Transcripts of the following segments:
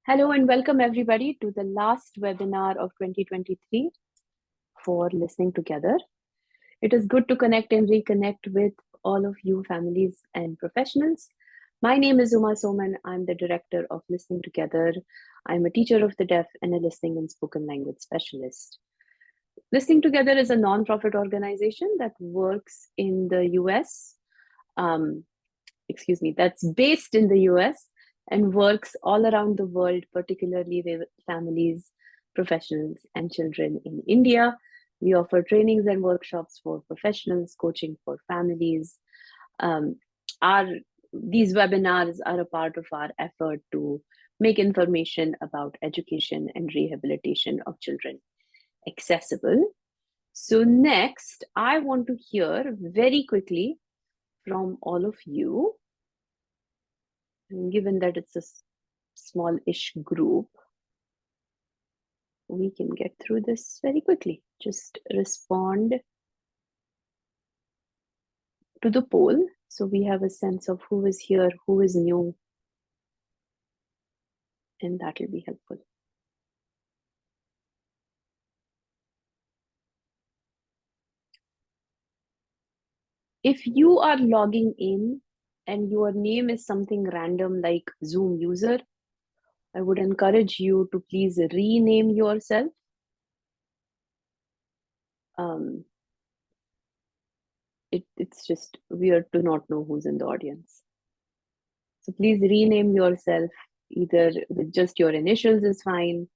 Hello and welcome everybody to the last webinar of 2023 for Listening Together. It is good to connect and reconnect with all of you families and professionals. My name is Uma Soman. I'm the director of Listening Together. I'm a teacher of the deaf and a listening and spoken language specialist. Listening Together is a non-profit organization that works in the US. That's based in the US and works all around the world, particularly with families, professionals, and children in India. We offer trainings and workshops for professionals, coaching for families. Um, these webinars are a part of our effort to make information about education and rehabilitation of children accessible. So next, I want to hear very quickly from all of you. And given that it's a small-ish group, we can get through this very quickly. Just respond to the poll so we have a sense of who is here, who is new, and that will be helpful. If you are logging in and your name is something random like Zoom user, I would encourage you to please rename yourself. It's just weird to not know who's in the audience. So please rename yourself, either with just your initials is fine,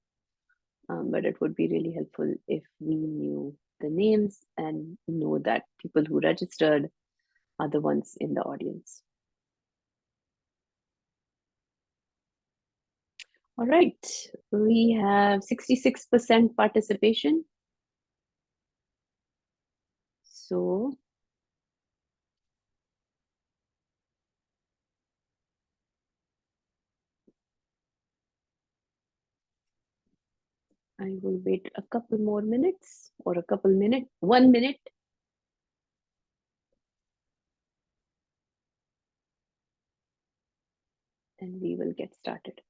but it would be really helpful if we knew the names and know that people who registered are the ones in the audience. All right, we have 66% participation. So I will wait a couple more minutes or a couple minutes, 1 minute. And we will get started.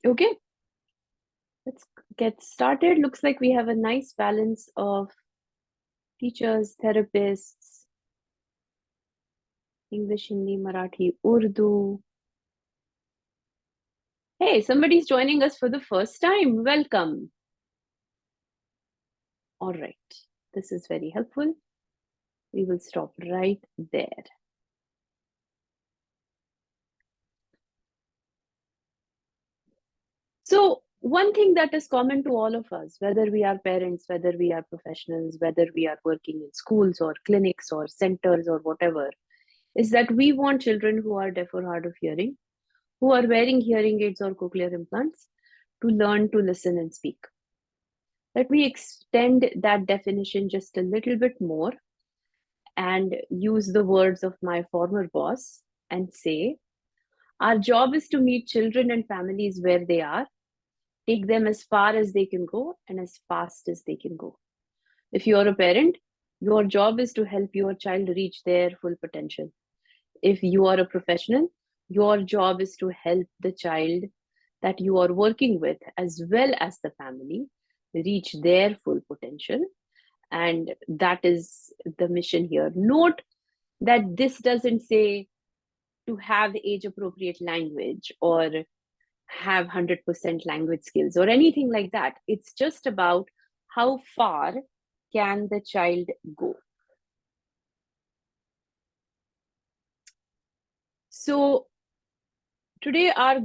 Okay, let's get started. Looks like we have a nice balance of teachers, therapists, English, Hindi, Marathi, Urdu. Hey, somebody's joining us for the first time. Welcome. All right, this is very helpful. We will stop right there. So one thing that is common to all of us, whether we are parents, whether we are professionals, whether we are working in schools or clinics or centers or whatever, is that we want children who are deaf or hard of hearing, who are wearing hearing aids or cochlear implants, to learn to listen and speak. Let me extend that definition just a little bit more and use the words of my former boss and say, our job is to meet children and families where they are, take them as far as they can go and as fast as they can go. If you're a parent, your job is to help your child reach their full potential. If you are a professional, your job is to help the child that you are working with, as well as the family, reach their full potential. And that is the mission here. Note that this doesn't say to have age appropriate language or have 100% language skills or anything like that. It's just about how far can the child go. So today our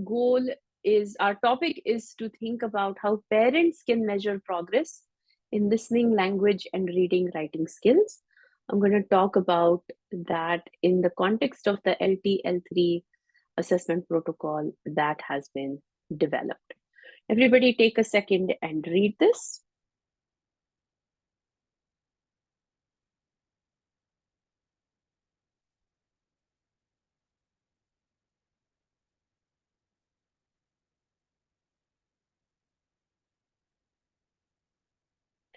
topic is to think about how parents can measure progress in listening, language, and reading, writing skills. I'm going to talk about that in the context of the LTL3 assessment protocol that has been developed. Everybody take a second and read this.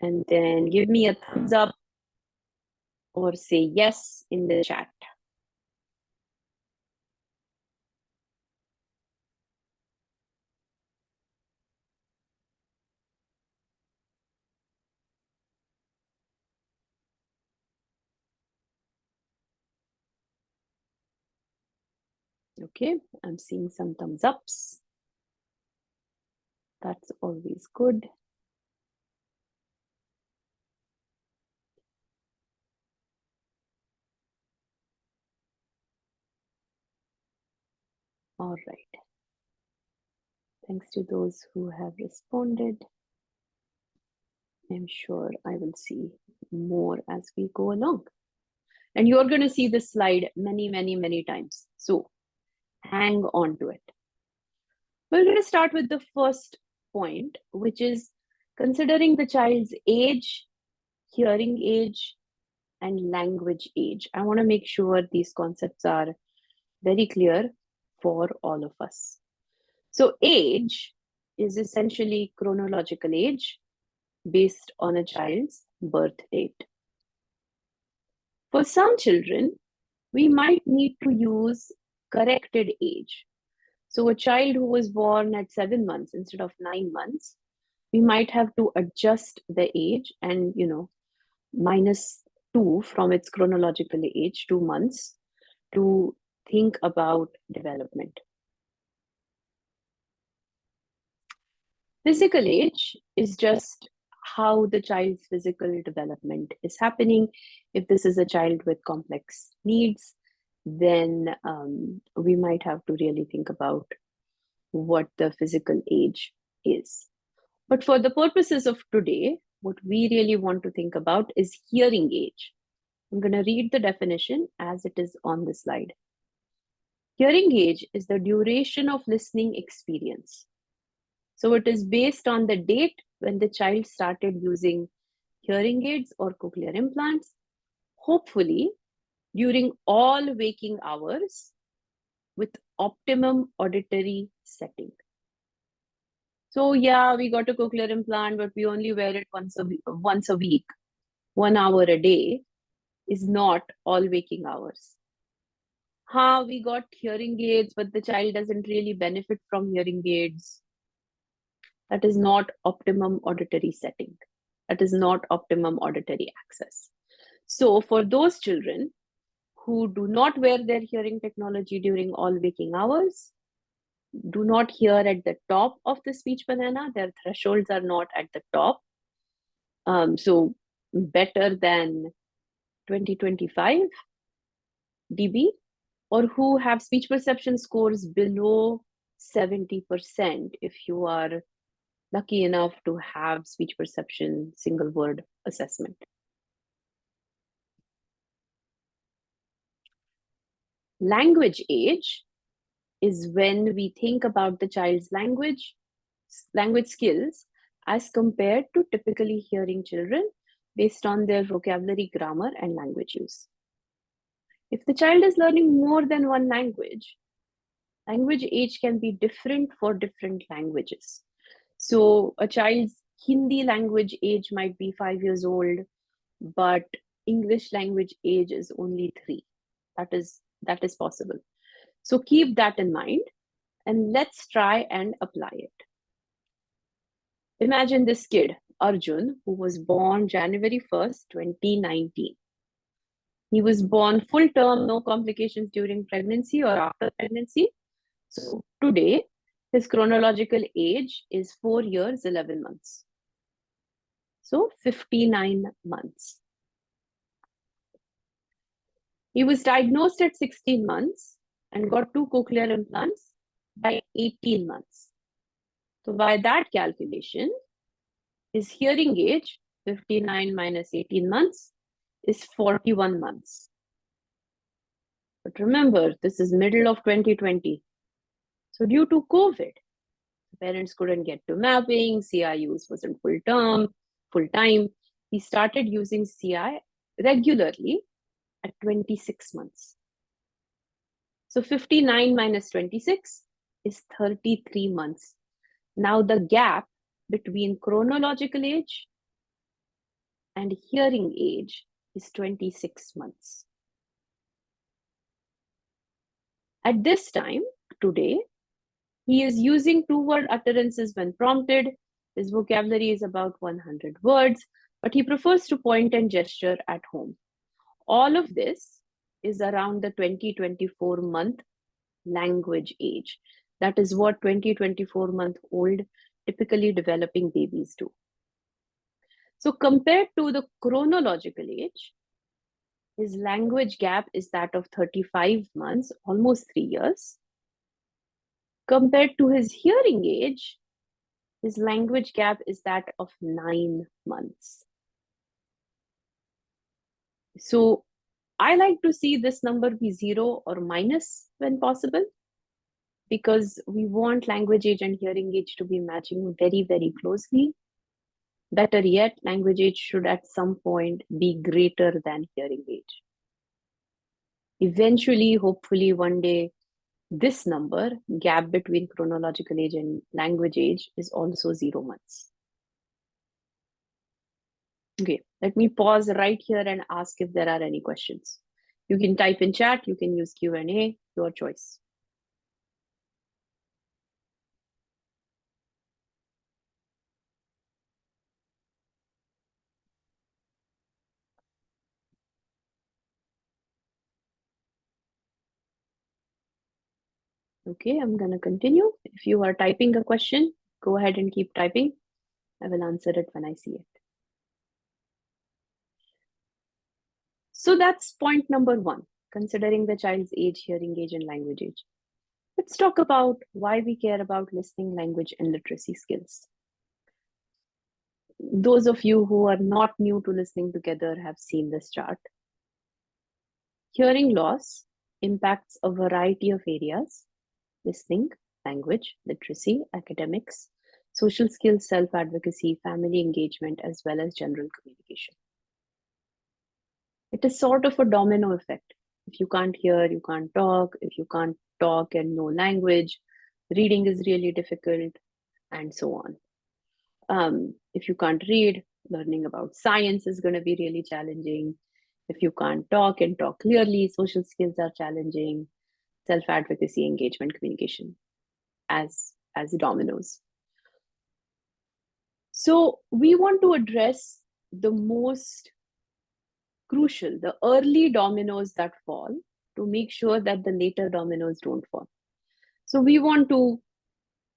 And then give me a thumbs up or say yes in the chat. Okay, I'm seeing some thumbs ups. That's always good. All right. Thanks to those who have responded. I'm sure I will see more as we go along. And you're going to see this slide many, many, many times. So hang on to it. We're going to start with the first point, which is considering the child's age, hearing age, and language age. I want to make sure these concepts are very clear for all of us. So age is essentially chronological age based on a child's birth date. For some children, we might need to use corrected age. So a child who was born at 7 months instead of 9 months, we might have to adjust the age and, -2 from its chronological age, 2 months, to think about development. Physical age is just how the child's physical development is happening. If this is a child with complex needs, then we might have to really think about what the physical age is. But for the purposes of today, what we really want to think about is hearing age. I'm going to read the definition as it is on the slide. Hearing age is the duration of listening experience. So it is based on the date when the child started using hearing aids or cochlear implants, hopefully during all waking hours with optimum auditory setting. So yeah, we got a cochlear implant, but we only wear it once a week. 1 hour a day is not all waking hours. We got hearing aids, but the child doesn't really benefit from hearing aids. That is not optimum auditory setting. That is not optimum auditory access. So for those children who do not wear their hearing technology during all waking hours, do not hear at the top of the speech banana, their thresholds are not at the top. So better than 2025 dB, or who have speech perception scores below 70% if you are lucky enough to have speech perception single word assessment. Language age is when we think about the child's language skills as compared to typically hearing children based on their vocabulary, grammar, and language use. If the child is learning more than one language, language age can be different for different languages. So a child's Hindi language age might be 5 years old, but English language age is only 3. That is possible. So keep that in mind and let's try and apply it. Imagine this kid, Arjun, who was born January 1st, 2019. He was born full term, no complications during pregnancy or after pregnancy. So today, his chronological age is 4 years, 11 months. So 59 months. He was diagnosed at 16 months and got 2 cochlear implants by 18 months. So by that calculation, his hearing age, 59 minus 18 months, is 41 months. But remember, this is middle of 2020. So due to COVID, parents couldn't get to mapping, CI use wasn't full time. He started using CI regularly at 26 months. So 59 minus 26 is 33 months. Now the gap between chronological age and hearing age is 26 months. At this time, today, he is using 2-word utterances when prompted. His vocabulary is about 100 words, but he prefers to point and gesture at home. All of this is around the 2024 month language age. That is what 24-month-old typically developing babies do. So compared to the chronological age, his language gap is that of 35 months, almost 3 years. Compared to his hearing age, his language gap is that of 9 months. So I like to see this number be 0 or minus when possible, because we want language age and hearing age to be matching very, very closely. Better yet, language age should at some point be greater than hearing age. Eventually, hopefully one day, this number, gap between chronological age and language age, is also 0 months. Okay, let me pause right here and ask if there are any questions. You can type in chat, you can use Q&A, your choice. Okay, I'm going to continue. If you are typing a question, go ahead and keep typing. I will answer it when I see it. So that's point number 1, considering the child's age, hearing age, and language age. Let's talk about why we care about listening, language, and literacy skills. Those of you who are not new to listening together have seen this chart. Hearing loss impacts a variety of areas: listening, language, literacy, academics, social skills, self-advocacy, family engagement, as well as general communication. It is sort of a domino effect. If you can't hear, you can't talk. If you can't talk and know language, reading is really difficult, and so on. If you can't read, learning about science is going to be really challenging. If you can't talk and talk clearly, social skills are challenging. Self-advocacy, engagement, communication, as dominoes. So we want to address the most crucial, the early dominoes that fall, to make sure that the later dominoes don't fall. So we want to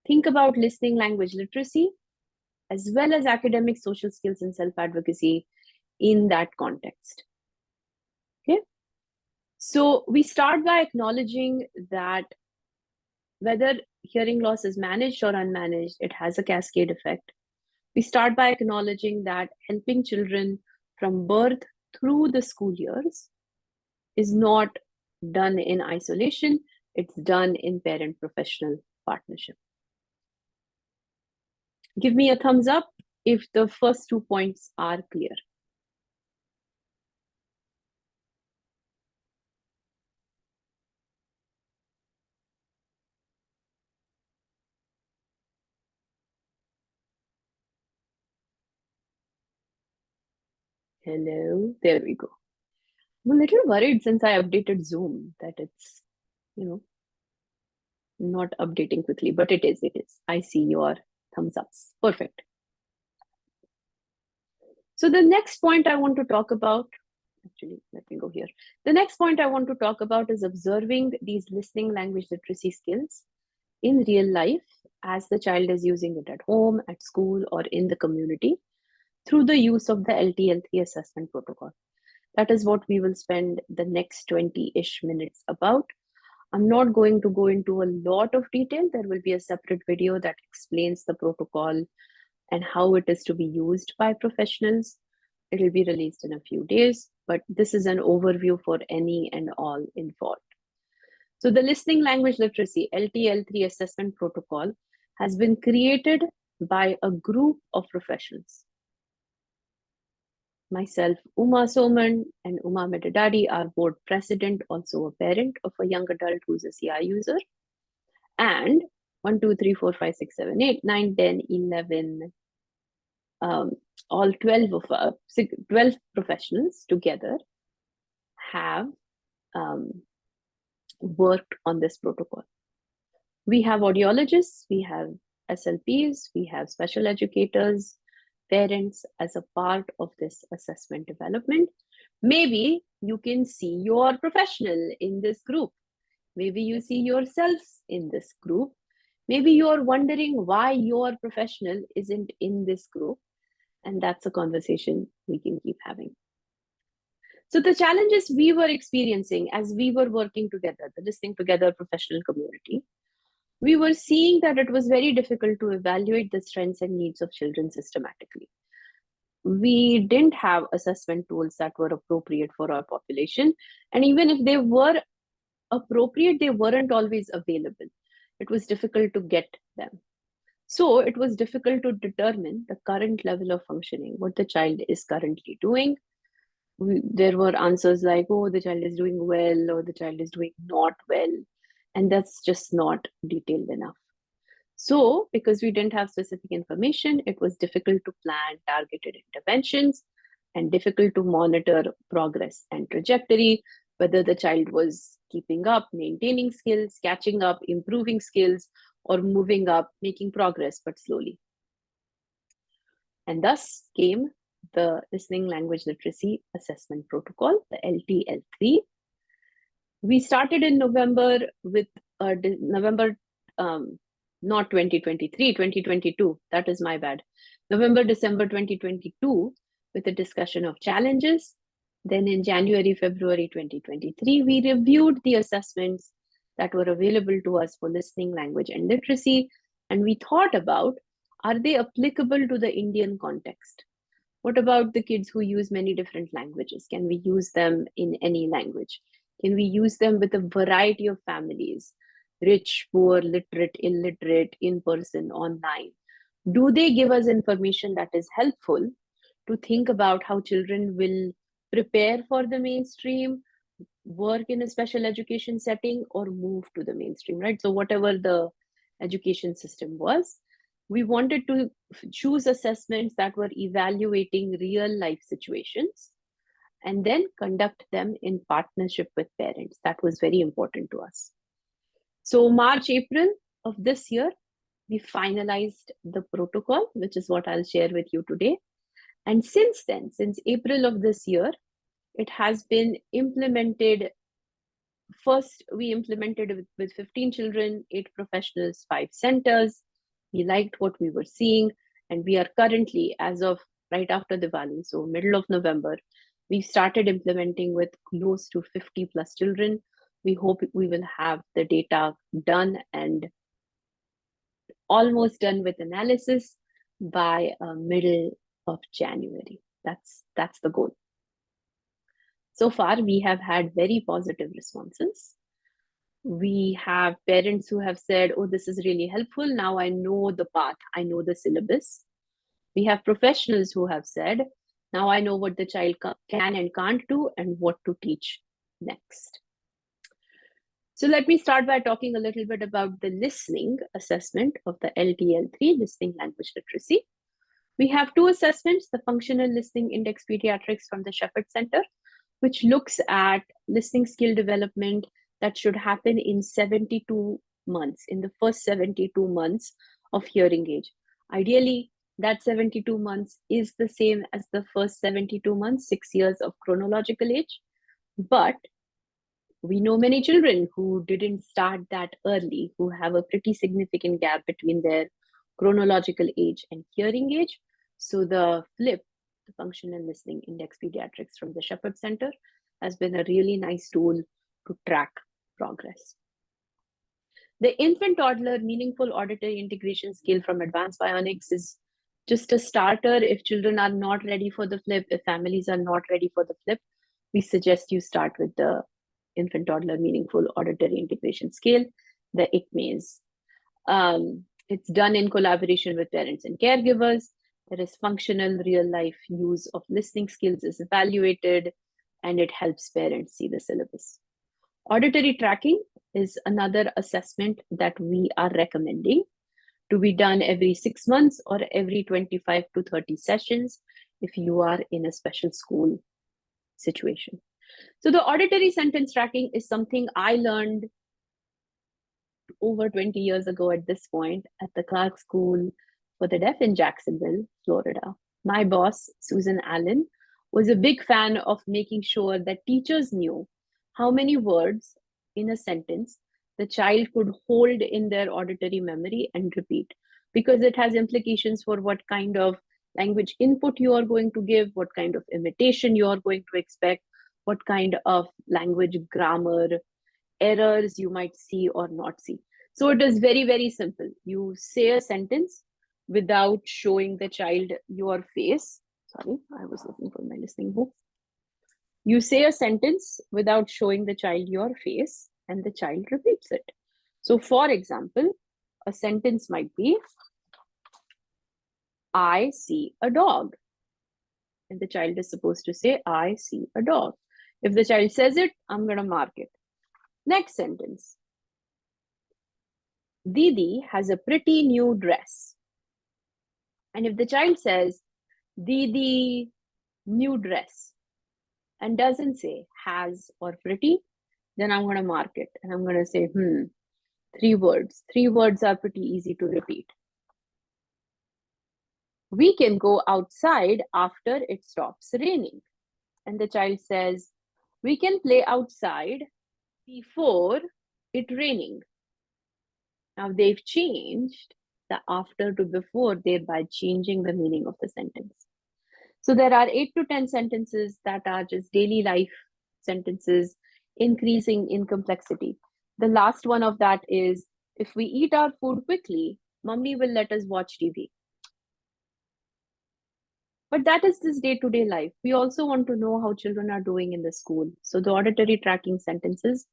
think about listening, language, literacy, as well as academic, social skills, and self-advocacy in that context. Okay. So we start by acknowledging that whether hearing loss is managed or unmanaged, it has a cascade effect. We start by acknowledging that helping children from birth through the school years is not done in isolation, it's done in parent-professional partnership. Give me a thumbs up if the first 2 points are clear. Hello, there we go. I'm a little worried since I updated Zoom that it's, not updating quickly, but it is. I see your thumbs ups. Perfect. So the next point I want to talk about, actually, let me go here. The next point I want to talk about is observing these listening, language, literacy skills in real life as the child is using it at home, at school, or in the community through the use of the LTL3 assessment protocol. That is what we will spend the next 20-ish minutes about. I'm not going to go into a lot of detail. There will be a separate video that explains the protocol and how it is to be used by professionals. It will be released in a few days, but this is an overview for any and all involved. So the Listening Language Literacy LTL3 assessment protocol has been created by a group of professionals. Myself, Uma Soman, and Uma Medadadi, our board president, also a parent of a young adult who's a CI user. And 1, 2, 3, 4, 5, 6, 7, 8, 9, 10, 11, all 12 of us, 12 professionals together have worked on this protocol. We have audiologists, we have SLPs, we have special educators, parents as a part of this assessment development. Maybe you can see your professional in this group. Maybe you see yourselves in this group. Maybe you're wondering why your professional isn't in this group. And that's a conversation we can keep having. So the challenges we were experiencing as we were working together, the Listening Together professional community, we were seeing that it was very difficult to evaluate the strengths and needs of children systematically. We didn't have assessment tools that were appropriate for our population. And even if they were appropriate, they weren't always available. It was difficult to get them. So it was difficult to determine the current level of functioning, what the child is currently doing. There were answers like, oh, the child is doing well, or the child is doing not well. And that's just not detailed enough. So, because we didn't have specific information, it was difficult to plan targeted interventions and difficult to monitor progress and trajectory, whether the child was keeping up, maintaining skills, catching up, improving skills, or moving up, making progress, but slowly. And thus came the Listening Language Literacy Assessment Protocol, the LTL3. We started in November with November, not 2023, 2022. That is my bad. November, December 2022 with a discussion of challenges. Then in January, February 2023, we reviewed the assessments that were available to us for listening, language, and literacy. And we thought about, are they applicable to the Indian context? What about the kids who use many different languages? Can we use them in any language? Can we use them with a variety of families? Rich, poor, literate, illiterate, in person, online. Do they give us information that is helpful to think about how children will prepare for the mainstream, work in a special education setting, or move to the mainstream, right? So, whatever the education system was, we wanted to choose assessments that were evaluating real life situations and then conduct them in partnership with parents. That was very important to us. So March, April of this year, we finalized the protocol, which is what I'll share with you today. And since then, since April of this year, it has been implemented. First, we implemented with 15 children, 8 professionals, 5 centers. We liked what we were seeing, and we are currently, as of right after Diwali, so middle of November, we started implementing with close to 50 plus children. We hope we will have the data done and almost done with analysis by middle of January. That's the goal. So far, we have had very positive responses. We have parents who have said, oh, this is really helpful. Now I know the path, I know the syllabus. We have professionals who have said, now I know what the child can and can't do and what to teach next. So let me start by talking a little bit about the listening assessment of the LTL3, Listening Language Literacy. We have 2 assessments, the Functional Listening Index Pediatrics from the Shepherd Center, which looks at listening skill development that should happen in 72 months, in the first 72 months of hearing age. Ideally, that 72 months is the same as the first 72 months, 6 years of chronological age. But we know many children who didn't start that early, who have a pretty significant gap between their chronological age and hearing age. So the FLIP, the Functional Listening Index Pediatrics from the Shepherd Center, has been a really nice tool to track progress. The infant toddler meaningful auditory integration scale from Advanced Bionics is just a starter. If children are not ready for the FLIP, if families are not ready for the FLIP, we suggest you start with the infant toddler meaningful auditory integration scale, the ICMAIS. It's done in collaboration with parents and caregivers. There is functional real life use of listening skills is evaluated, and it helps parents see the syllabus. Auditory tracking is another assessment that we are recommending to be done every 6 months or every 25 to 30 sessions if you are in a special school situation. So the auditory sentence tracking is something I learned over 20 years ago at this point at the Clark School for the Deaf in Jacksonville, Florida. My boss, Susan Allen, was a big fan of making sure that teachers knew how many words in a sentence the child could hold in their auditory memory and repeat, because it has implications for what kind of language input you are going to give, what kind of imitation you are going to expect, what kind of language grammar errors you might see or not see. So it is very, very simple. You say a sentence without showing the child your face. Sorry, I was looking for my listening book. You say a sentence without showing the child your face, and the child repeats it. So, for example, a sentence might be, I see a dog. And the child is supposed to say, I see a dog. If the child says it, I'm going to mark it. Next sentence. Didi has a pretty new dress. And if the child says, Didi, new dress, and doesn't say has or pretty, then I'm going to mark it. And I'm going to say, 3 words. 3 words are pretty easy to repeat. We can go outside after it stops raining. And the child says, we can play outside before it raining. Now they've changed the after to before, thereby changing the meaning of the sentence. So there are 8 to 10 sentences that are just daily life sentences, increasing in complexity. The last one of that is, if we eat our food quickly, Mummy will let us watch TV. But that is this day-to-day life. We also want to know how children are doing in the school. So the auditory tracking sentences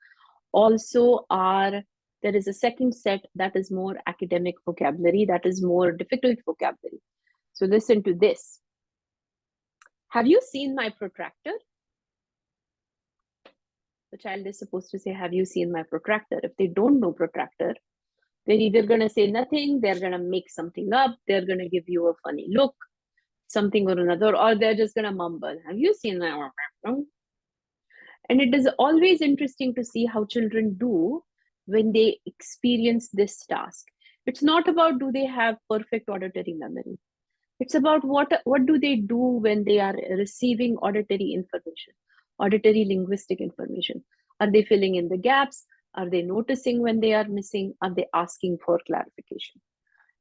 also are, there is a second set that is more academic vocabulary, that is more difficult vocabulary. So listen to this. Have you seen my protractor? The child is supposed to say, have you seen my protractor? If they don't know protractor, they're either going to say nothing, they're going to make something up, they're going to give you a funny look, something or another, or they're just going to mumble, have you seen my protractor? And it is always interesting to see how children do when they experience this task. It's not about do they have perfect auditory memory. It's about what do they do when they are receiving auditory information, auditory linguistic information. Are they filling in the gaps? Are they noticing when they are missing? Are they asking for clarification?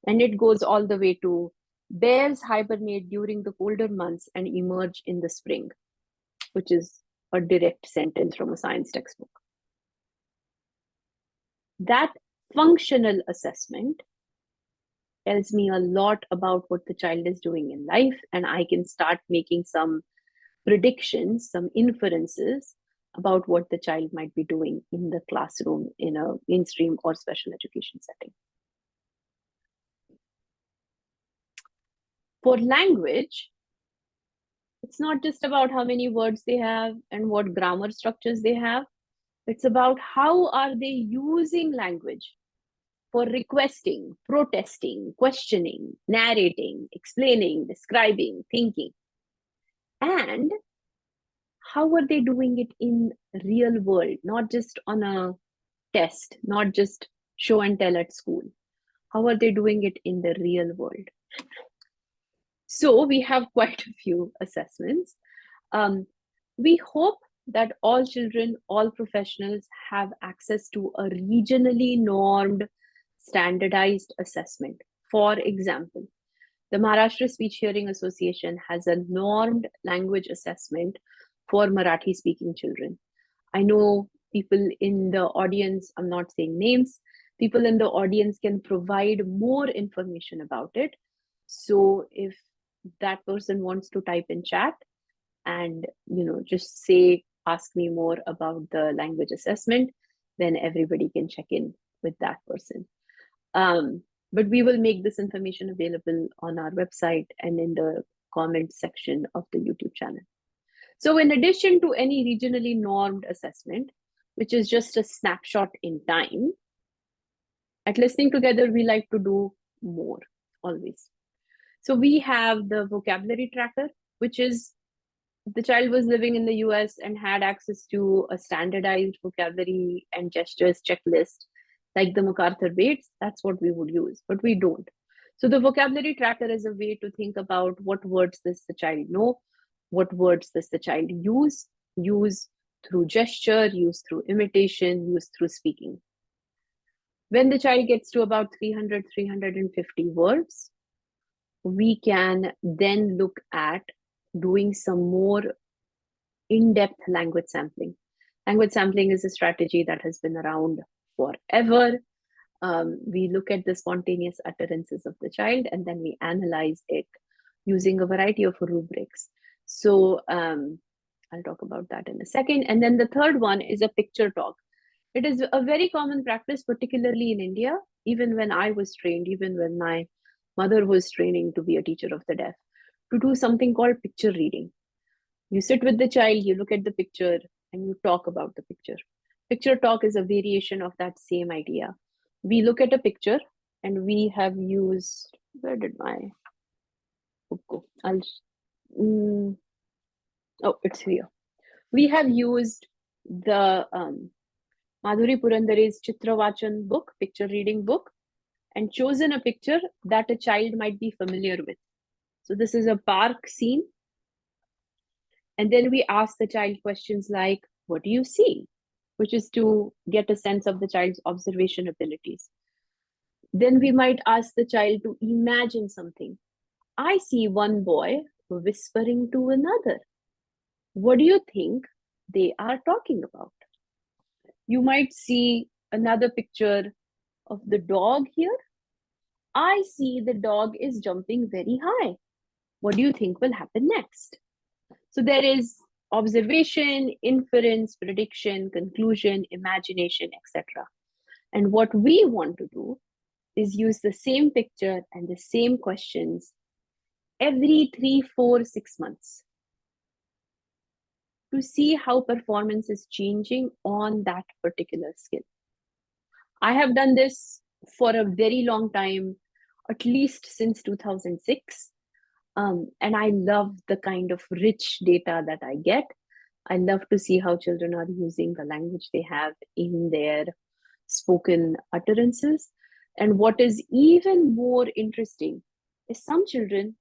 And it goes all the way to bears hibernate during the colder months and emerge in the spring, which is a direct sentence from a science textbook. That functional assessment tells me a lot about what the child is doing in life, and I can start making some predictions, some inferences about what the child might be doing in the classroom in a mainstream or special education setting. For language, it's not just about how many words they have and what grammar structures they have. It's about how are they using language for requesting, protesting, questioning, narrating, explaining, describing, thinking. And how are they doing it in real world, not just on a test, not just show and tell at school. How are they doing it in the real world? So we have quite a few assessments. We hope that all children, all professionals have access to a regionally normed, standardized assessment. For example, the Maharashtra Speech Hearing Association has a normed language assessment for Marathi speaking children. I know people in the audience, I'm not saying names, people in the audience can provide more information about it. So if that person wants to type in chat and just say, ask me more about the language assessment, then everybody can check in with that person. But we will make this information available on our website and in the comment section of the YouTube channel. So in addition to any regionally normed assessment, which is just a snapshot in time, at Listening Together, we like to do more always. So we have the vocabulary tracker, which is the child was living in the US and had access to a standardized vocabulary and gestures checklist like the MacArthur Bates. That's what we would use, but we don't. So the vocabulary tracker is a way to think about what words does the child know, what words does the child use through gesture, used through imitation, used through speaking. When the child gets to about 300, 350 words, we can then look at doing some more in-depth language sampling. Language sampling is a strategy that has been around forever. We look at the spontaneous utterances of the child and then we analyze it using a variety of rubrics. So I'll talk about that in a second. And then the third one is a picture talk. It is a very common practice, particularly in India, even when I was trained, even when my mother was training to be a teacher of the deaf, to do something called picture reading. You sit with the child, you look at the picture, and you talk about the picture. Picture talk is a variation of that same idea. We look at a picture and we have used, where did my book go? Oh, it's here. We have used the Madhuri Purandare's Chitravachan book, picture reading book, and chosen a picture that a child might be familiar with. So this is a park scene. And then we ask the child questions like, what do you see? Which is to get a sense of the child's observation abilities. Then we might ask the child to imagine something. I see one boy whispering to another. What do you think they are talking about? You might see another picture of the dog here. I see the dog is jumping very high. What do you think will happen next? So there is observation, inference, prediction, conclusion, imagination, etc. And what we want to do is use the same picture and the same questions every 3, 4, 6 months to see how performance is changing on that particular skill. I have done this for a very long time, at least since 2006. And I love the kind of rich data that I get. I love to see how children are using the language they have in their spoken utterances. And what is even more interesting is some children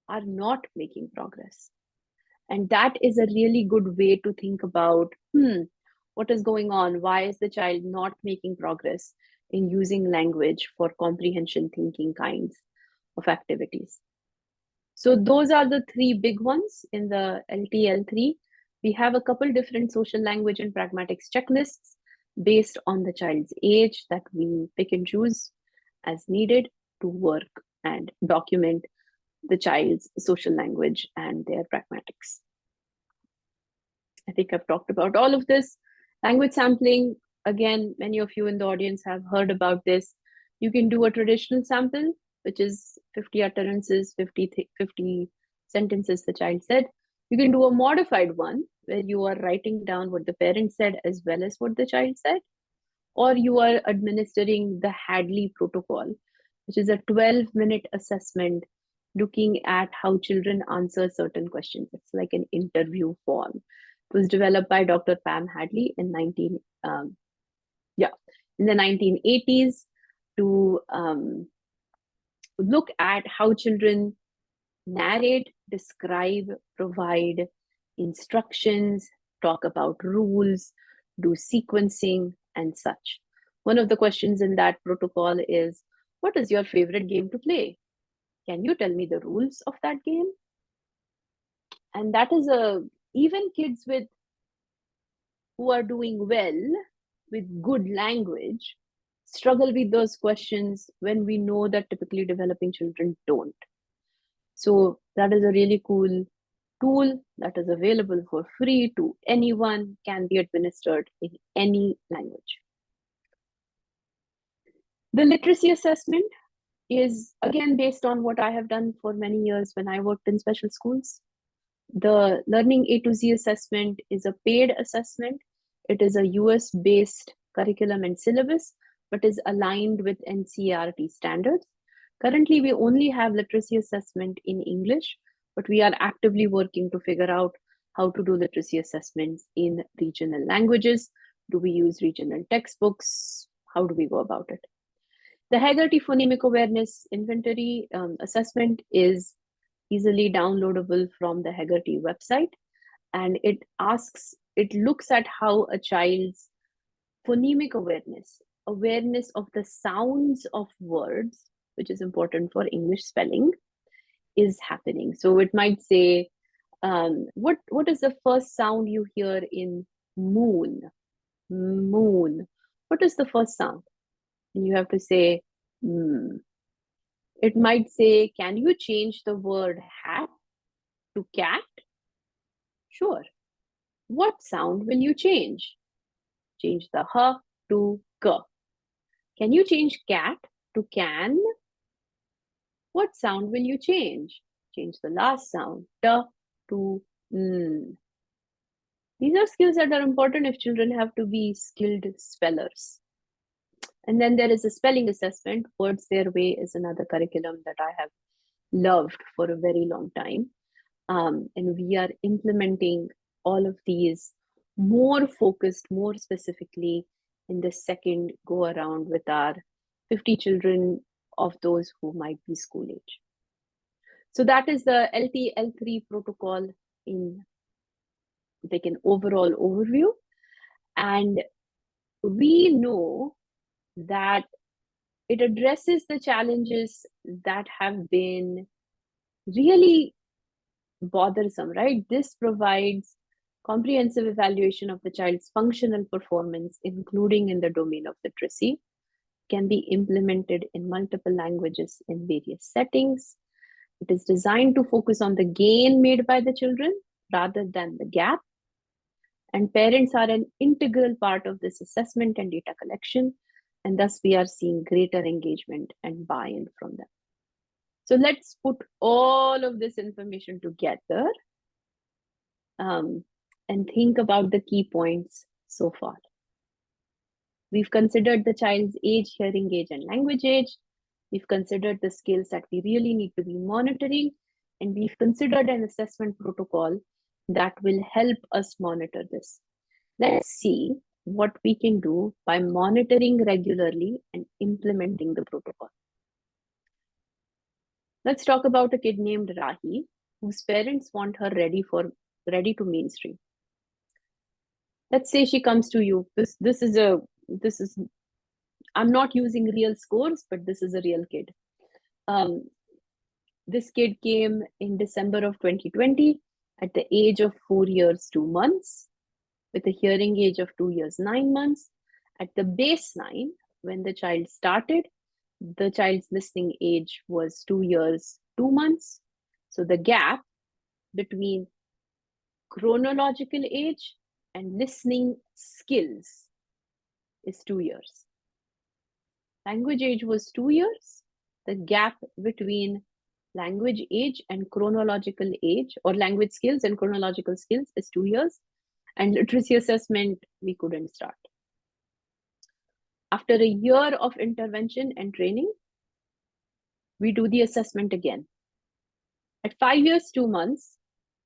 are not making progress. And that is a really good way to think about, what is going on? Why is the child not making progress in using language for comprehension thinking kinds of activities? So those are the three big ones in the LTL3. We have a couple different social language and pragmatics checklists based on the child's age that we pick and choose as needed to work and document the child's social language and their pragmatics. I think I've talked about all of this. Language sampling, again, many of you in the audience have heard about this. You can do a traditional sample, which is 50 utterances, 50 sentences the child said. You can do a modified one where you are writing down what the parent said as well as what the child said. Or you are administering the Hadley protocol, which is a 12-minute assessment looking at how children answer certain questions. It's like an interview form. It was developed by Dr. Pam Hadley in the 1980s to look at how children narrate, describe, provide instructions, talk about rules, do sequencing, and such. One of the questions in that protocol is, what is your favorite game to play? Can you tell me the rules of that game? And that is even kids who are doing well with good language struggle with those questions when we know that typically developing children don't. So that is a really cool tool that is available for free to anyone, can be administered in any language. The literacy assessment is again based on what I have done for many years when I worked in special schools. The Learning A to Z assessment is a paid assessment. It is a US based curriculum and syllabus, but is aligned with NCERT standards. Currently, we only have literacy assessment in English, but we are actively working to figure out how to do literacy assessments in regional languages. Do we use regional textbooks? How do we go about it? The Heggerty Phonemic Awareness Inventory assessment is easily downloadable from the Heggerty website. And it looks at how a child's phonemic awareness of the sounds of words, which is important for English spelling, is happening. So it might say, what is the first sound you hear in moon? Moon. What is the first sound? And you have to say, mm. It might say, can you change the word hat to cat? Sure. What sound will you change? Change the h to k. Can you change cat to can? What sound will you change? Change the last sound, t to n. These are skills that are important if children have to be skilled spellers. And then there is a spelling assessment. Words Their Way is another curriculum that I have loved for a very long time. And we are implementing all of these more focused, more specifically in the second go around with our 50 children of those who might be school age. So that is the LT-L3 protocol in like an overall overview. And we know that it addresses the challenges that have been really bothersome, right? This provides comprehensive evaluation of the child's functional performance, including in the domain of literacy, can be implemented in multiple languages in various settings. It is designed to focus on the gain made by the children rather than the gap. And parents are an integral part of this assessment and data collection, and thus we are seeing greater engagement and buy-in from them. So let's put all of this information together and think about the key points so far. We've considered the child's age, hearing age, and language age. We've considered the skills that we really need to be monitoring, and we've considered an assessment protocol that will help us monitor this. Let's see what we can do by monitoring regularly and implementing the protocol. Let's talk about a kid named Rahi, whose parents want her ready to mainstream. Let's say she comes to you. I'm not using real scores, but this is a real kid. This kid came in December of 2020 at the age of 4 years, 2 months, with a hearing age of 2 years, 9 months. At the baseline, when the child started, the child's listening age was 2 years, 2 months. So the gap between chronological age and listening skills is 2 years. Language age was 2 years. The gap between language age and chronological age, or language skills and chronological skills, is 2 years. And literacy assessment, we couldn't start. After a year of intervention and training, we do the assessment again. At 5 years, 2 months,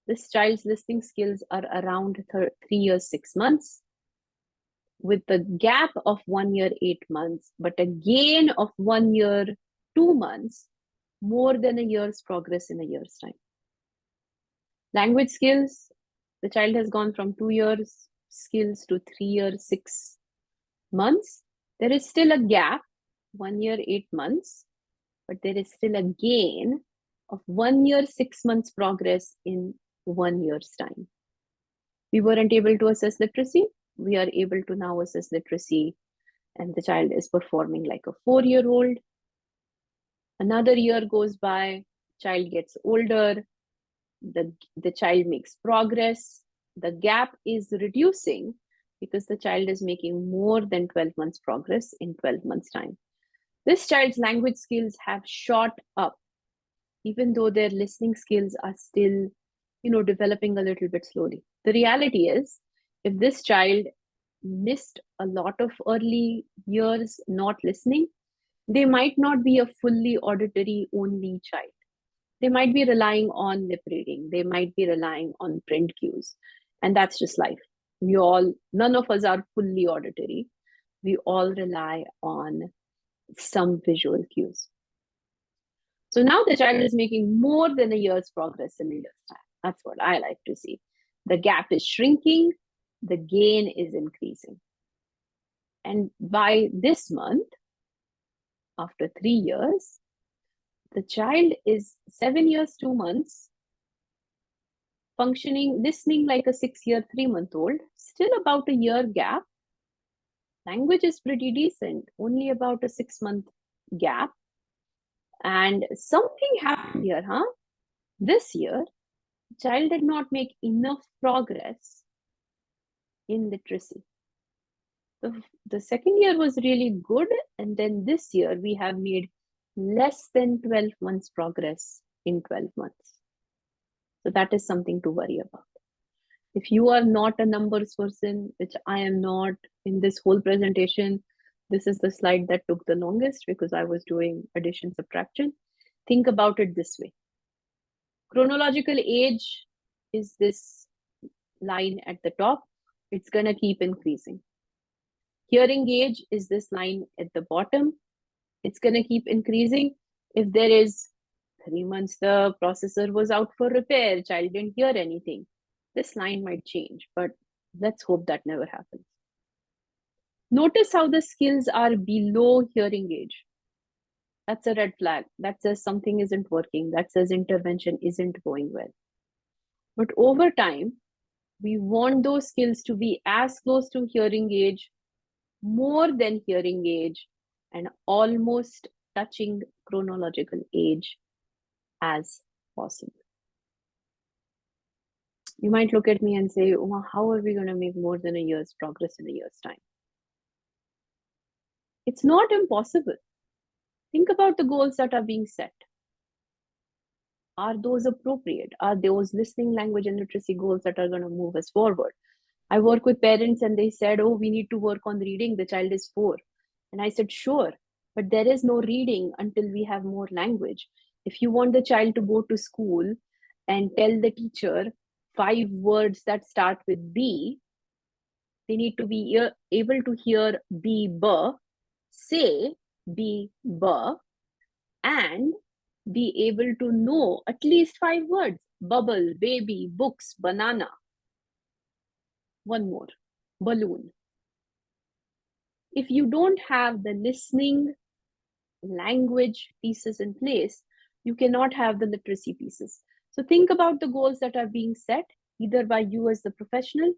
this child's listening skills are around 3 years, 6 months, with the gap of 1 year, 8 months, but a gain of 1 year, 2 months, more than a year's progress in a year's time. Language skills, the child has gone from 2 years skills to 3 years, 6 months. There is still a gap, 1 year, 8 months, but there is still a gain of 1 year, 6 months progress in 1 year's time. We weren't able to assess literacy. We are able to now assess literacy, and the child is performing like a 4-year-old. Another year goes by, child gets older, the child makes progress. The gap is reducing because the child is making more than 12 months progress in 12 months time. This child's language skills have shot up, even though their listening skills are still, developing a little bit slowly. The reality is, if this child missed a lot of early years not listening, they might not be a fully auditory only child. They might be relying on lip reading. They might be relying on print cues. And that's just life. None of us are fully auditory. We all rely on some visual cues. So now the child is making more than a year's progress in a year's time. That's what I like to see. The gap is shrinking, the gain is increasing. And by this month, after 3 years, the child is 7 years, 2 months, functioning, listening like a 6-year, 3-month-old, still about a year gap. Language is pretty decent, only about a 6-month gap. And something happened here, huh? This year, child did not make enough progress in literacy. The second year was really good, and then this year we have made less than 12 months progress in 12 months. So that is something to worry about. If you are not a numbers person, which I am not, in this whole presentation, this is the slide that took the longest because I was doing addition, subtraction. Think about it this way. Chronological age is this line at the top. It's going to keep increasing. Hearing age is this line at the bottom. It's going to keep increasing. If there is 3 months, the processor was out for repair, child didn't hear anything, this line might change, but let's hope that never happens. Notice how the skills are below hearing age. That's a red flag. That says something isn't working. That says intervention isn't going well. But over time, we want those skills to be as close to hearing age, more than hearing age, and almost touching chronological age as possible. You might look at me and say, oh, how are we going to make more than a year's progress in a year's time? It's not impossible. Think about the goals that are being set. Are those appropriate? Are those listening, language, and literacy goals that are going to move us forward? I work with parents and they said, oh, we need to work on reading. The child is 4. And I said, sure, but there is no reading until we have more language. If you want the child to go to school and tell the teacher 5 words that start with B, they need to be able to hear B, B, say B, B, and be able to know at least 5 words: bubble, baby, books, banana. One more, balloon. If you don't have the listening language pieces in place, you cannot have the literacy pieces. So think about the goals that are being set, either by you as the professional,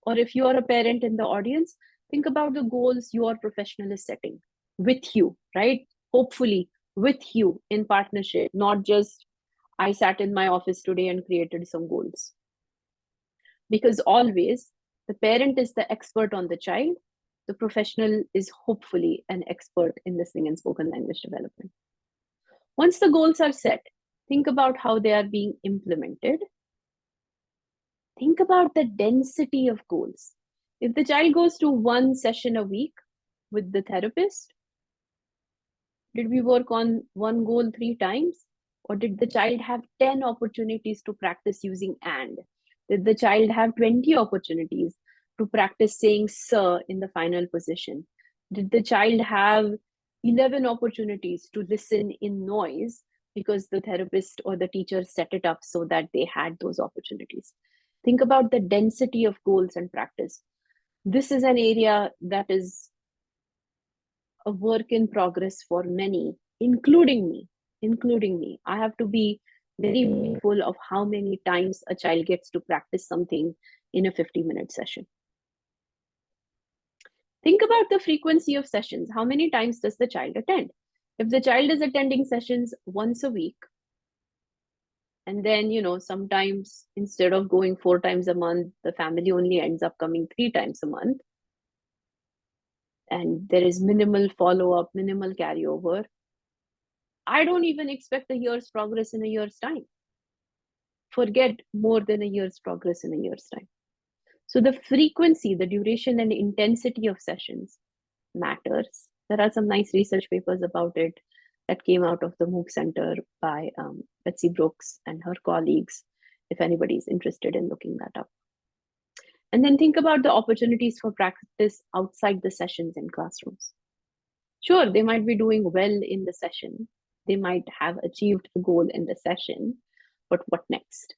or if you are a parent in the audience, think about the goals your professional is setting with you, right? Hopefully with you in partnership, not just I sat in my office today and created some goals. Because always the parent is the expert on the child, the professional is hopefully an expert in listening and spoken language development. Once the goals are set, think about how they are being implemented. Think about the density of goals. If the child goes to 1 session a week with the therapist, did we work on one goal 3 times? Or did the child have 10 opportunities to practice using and? Did the child have 20 opportunities to practice saying sir in the final position? Did the child have 11 opportunities to listen in noise because the therapist or the teacher set it up so that they had those opportunities? Think about the density of goals and practice. This is an area that is a work in progress for many, including me. I have to be very mindful of how many times a child gets to practice something in a 50-minute session. Think about the frequency of sessions. How many times does the child attend? If the child is attending sessions once a week, and then, sometimes instead of going 4 times a month, the family only ends up coming 3 times a month, and there is minimal follow-up, minimal carryover, I don't even expect a year's progress in a year's time. Forget more than a year's progress in a year's time. So the frequency, the duration and intensity of sessions matters. There are some nice research papers about it that came out of the MOOC Center by Betsy Brooks and her colleagues, if anybody's interested in looking that up. And then think about the opportunities for practice outside the sessions in classrooms. Sure, they might be doing well in the session. They might have achieved the goal in the session, but what next?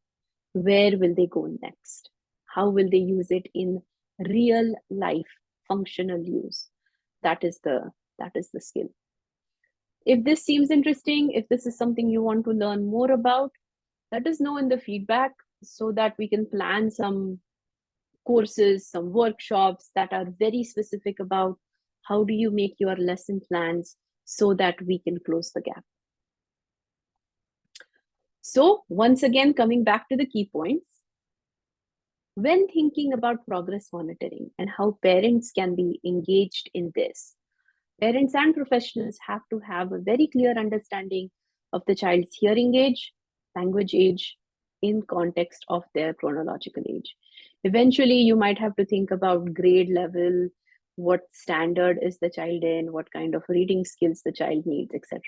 Where will they go next? How will they use it in real life functional use? That is the skill. If this seems interesting, if this is something you want to learn more about, let us know in the feedback so that we can plan some courses, some workshops that are very specific about how do you make your lesson plans so that we can close the gap. So once again, coming back to the key points, when thinking about progress monitoring and how parents can be engaged in this, parents and professionals have to have a very clear understanding of the child's hearing age, language age, in context of their chronological age. Eventually, you might have to think about grade level, what standard is the child in, what kind of reading skills the child needs, etc.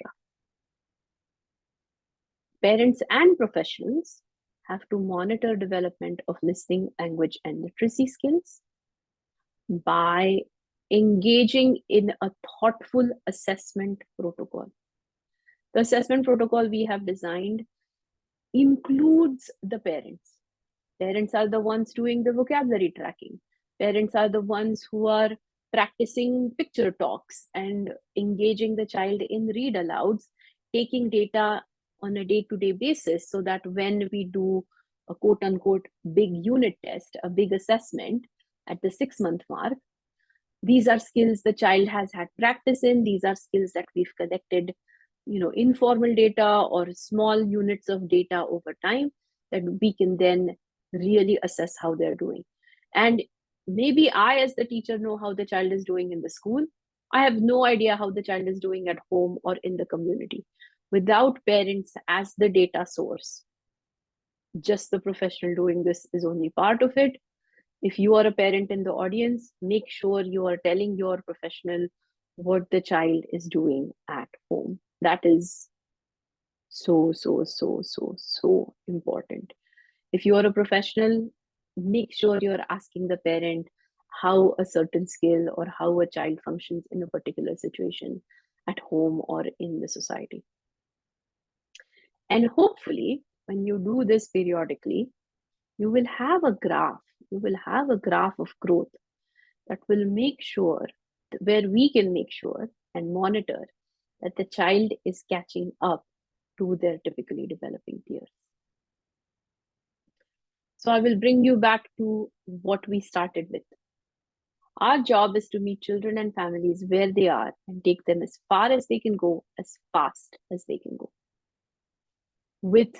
Parents and professionals have to monitor development of listening, language, and literacy skills by engaging in a thoughtful assessment protocol. The assessment protocol we have designed includes the parents. Parents are the ones doing the vocabulary tracking. Parents are the ones who are practicing picture talks and engaging the child in read alouds, taking data on a day-to-day basis so that when we do a quote unquote big unit test, a big assessment at the 6-month mark, these are skills the child has had practice in. These are skills that we've collected, informal data or small units of data over time that we can then really assess how they're doing. And maybe I, as the teacher, know how the child is doing in the school. I have no idea how the child is doing at home or in the community. Without parents as the data source, just the professional doing this is only part of it. If you are a parent in the audience, make sure you are telling your professional what the child is doing at home. That is so important. If you are a professional, make sure you're asking the parent how a certain skill or how a child functions in a particular situation at home or in the society. And hopefully, when you do this periodically, you will have a graph. You will have a graph of growth that will make sure, where we can make sure and monitor that the child is catching up to their typically developing peers. So I will bring you back to what we started with. Our job is to meet children and families where they are and take them as far as they can go, as fast as they can go, with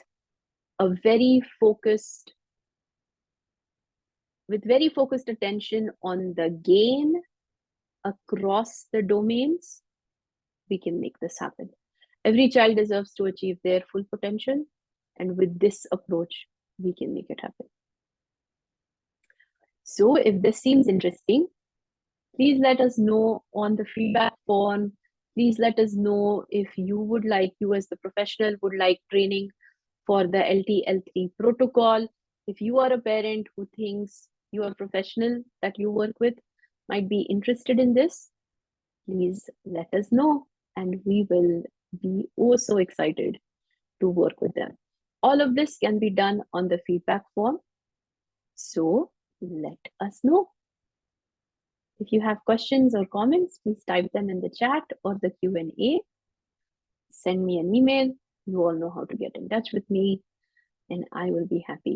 very focused attention on the gain across the domains. We can make this happen. Every child deserves to achieve their full potential, and with this approach, we can make it happen. So if this seems interesting, please let us know on the feedback form. Please let us know if you as the professional would like training for the LTL3 protocol. If you are a parent who thinks your professional that you work with might be interested in this, please let us know, and we will be so excited to work with them. All of this can be done on the feedback form. So let us know. If you have questions or comments, please type them in the chat or the Q&A. Send me an email. You all know how to get in touch with me, and I will be happy